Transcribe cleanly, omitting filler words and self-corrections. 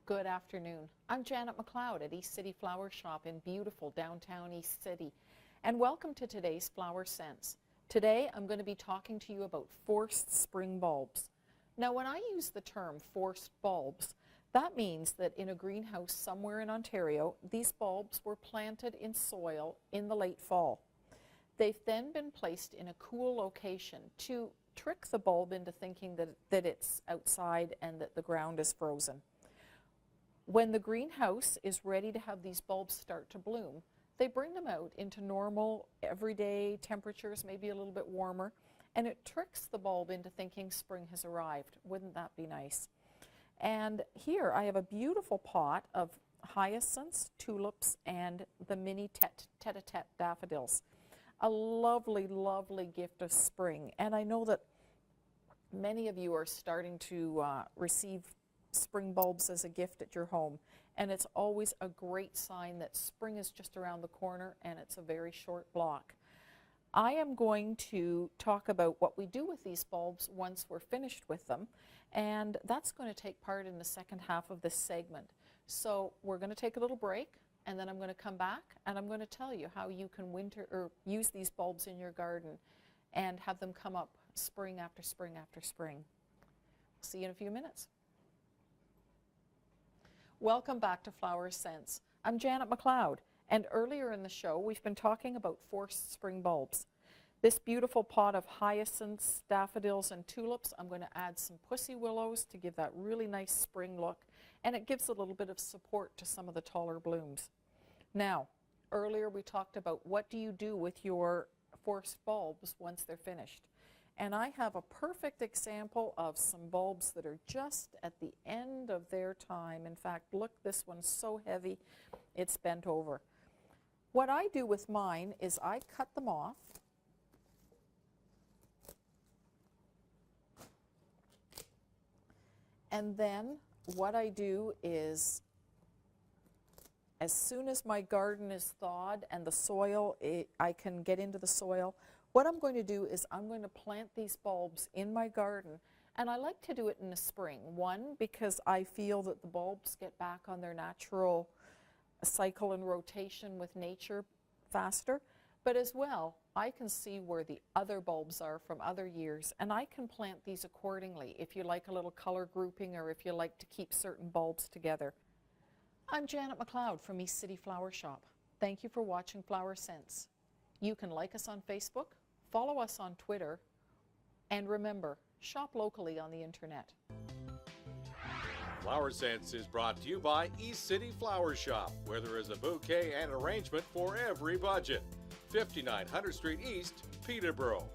Good afternoon. I'm Janet McLeod at East City Flower Shop in beautiful downtown East City. And welcome to today's Flower Sense. Today I'm going to be talking to you about forced spring bulbs. Now when I use the term forced bulbs, that means that in a greenhouse somewhere in Ontario, these bulbs were planted in soil in the late fall. They've then been placed in a cool location to trick the bulb into thinking that it's outside and that the ground is frozen. When the greenhouse is ready to have these bulbs start to bloom, they bring them out into normal, everyday temperatures, maybe a little bit warmer, and it tricks the bulb into thinking spring has arrived. Wouldn't that be nice? And here I have a beautiful pot of hyacinths, tulips, and the mini tete-a-tete daffodils. A lovely, lovely gift of spring. And I know that many of you are starting to receive spring bulbs as a gift at your home. And it's always a great sign that spring is just around the corner and it's a very short block. I am going to talk about what we do with these bulbs once we're finished with them. And that's going to take part in the second half of this segment. So we're going to take a little break. And then I'm going to come back and I'm going to tell you how you can use these bulbs in your garden and have them come up spring after spring after spring. See you in a few minutes. Welcome back to Flower Sense. I'm Janet McLeod, and earlier in the show we've been talking about forced spring bulbs. This beautiful pot of hyacinths, daffodils, and tulips, I'm going to add some pussy willows to give that really nice spring look, and it gives a little bit of support to some of the taller blooms. Now, earlier we talked about what do you do with your forced bulbs once they're finished. And I have a perfect example of some bulbs that are just at the end of their time. In fact, look, this one's so heavy, it's bent over. What I do with mine is I cut them off. And then what I do is, as soon as my garden is thawed and the soil, I can get into the soil, what I'm going to do is I'm going to plant these bulbs in my garden. And I like to do it in the spring. One, because I feel that the bulbs get back on their natural cycle and rotation with nature faster. But as well, I can see where the other bulbs are from other years, and I can plant these accordingly if you like a little color grouping or if you like to keep certain bulbs together. I'm Janet McLeod from East City Flower Shop. Thank you for watching Flower Sense. You can like us on Facebook, follow us on Twitter, and remember, shop locally on the internet. Flower Sense is brought to you by East City Flower Shop, where there is a bouquet and arrangement for every budget. 5900 Street East, Peterborough.